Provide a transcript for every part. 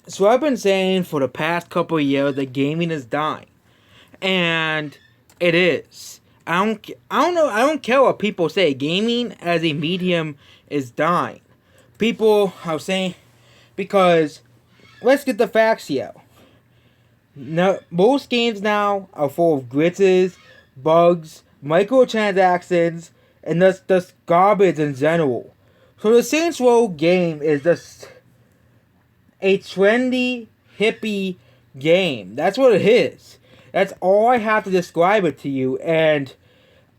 So I've been saying for the past couple of years that gaming is dying, and it is. I don't know. I don't care what people say. Gaming as a medium is dying. People are saying because let's get the facts here. No, most games now are full of glitches, bugs, microtransactions, and just garbage in general. So the Saints Row game is just a trendy, hippie game. That's what it is. That's all I have to describe it to you. And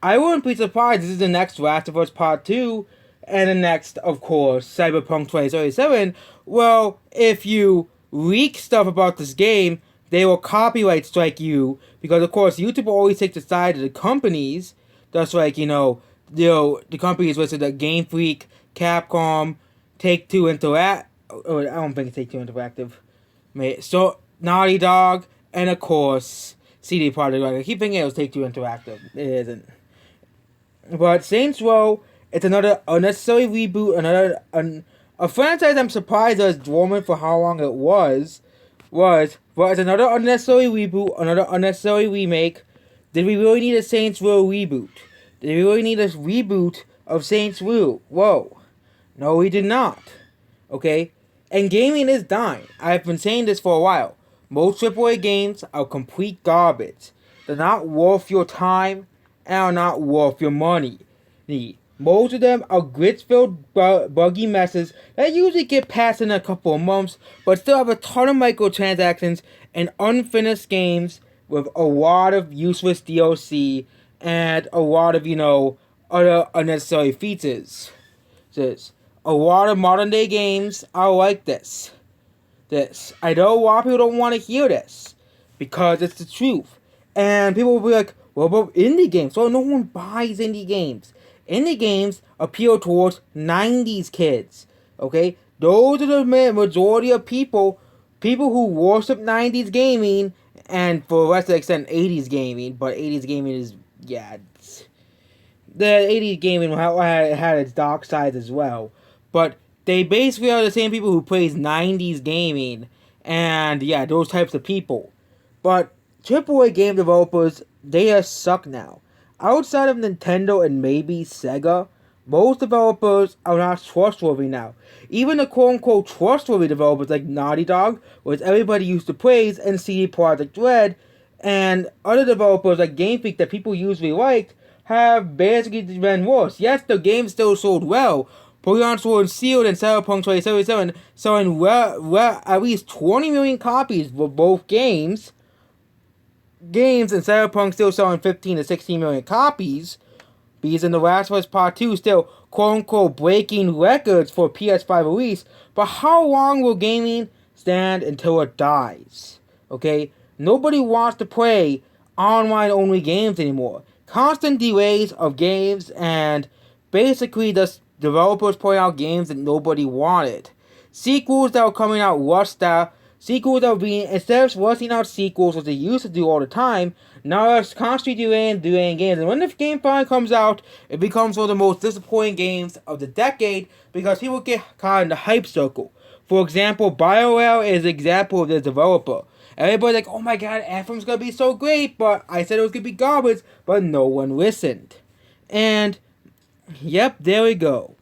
I wouldn't be surprised this is the next Last of Us Part 2 and the next, of course, Cyberpunk 2077. Well, if you leak stuff about this game, they will copyright strike you because, of course, YouTube will always take the side of the companies. Just like, the companies listed like Game Freak, Capcom, Take-Two Interactive. I don't think it's Take-Two Interactive. So, Naughty Dog, and of course, CD Projekt Red. I keep thinking it was Take-Two Interactive. It isn't. But Saints Row, it's another unnecessary reboot, a franchise I'm surprised was dormant for how long it was, but it's another unnecessary reboot, another unnecessary remake. Did we really need a Saints Row reboot? Did we really need a reboot of Saints Row? Whoa. No, we did not. Okay? And gaming is dying. I've been saying this for a while. Most AAA games are complete garbage. They're not worth your time and are not worth your money. Most of them are glitch-filled, buggy messes that usually get passed in a couple of months, but still have a ton of microtransactions and unfinished games with a lot of useless DLC and a lot of, other unnecessary features. A lot of modern day games are like this. I know a lot of people don't want to hear this because it's the truth. And people will be like, what about indie games? Well, no one buys indie games. Indie games appeal towards 90s kids. Okay? Those are the majority of people who worship 90s gaming and for the rest of the extent 80s gaming. But 80s gaming is, the 80s gaming had its dark sides as well. But they basically are the same people who praise 90s gaming and, those types of people. But AAA game developers, they just suck now. Outside of Nintendo and maybe Sega, most developers are not trustworthy now. Even the quote-unquote trustworthy developers like Naughty Dog, which everybody used to praise, and CD Projekt Red, and other developers like Game Freak that people usually liked, have basically been worse. Yes, the game still sold well. Pokemon Sword and Shield and Cyberpunk 2077 selling at least 20 million copies for both games. And Cyberpunk still selling 15 to 16 million copies. Because in The Last of Us Part 2 still quote-unquote breaking records for PS5 release. But how long will gaming stand until it dies? Okay? Nobody wants to play online-only games anymore. Constant delays of games and basically just developers putting out games that nobody wanted. Sequels that were coming out rushed out. Sequels that were being, instead of rushing out sequels, which they used to do all the time, now they're constantly delaying games. And when the game finally comes out, it becomes one of the most disappointing games of the decade because people get caught in the hype circle. For example, BioWare is an example of this developer. Everybody's like, oh my god, Anthem's gonna be so great, but I said it was gonna be garbage, but no one listened. And, yep, there we go.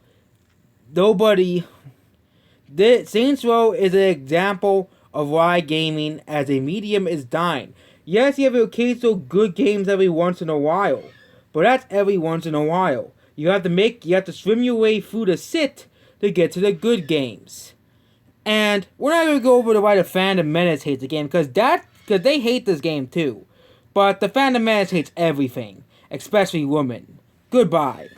Saints Row is an example of why gaming as a medium is dying. Yes, you have occasional good games every once in a while, but that's every once in a while. You have to swim your way through the sit to get to the good games. And we're not gonna go over to why the Phantom Menace hates the game, because they hate this game too. But the Phantom Menace hates everything, especially women. Goodbye.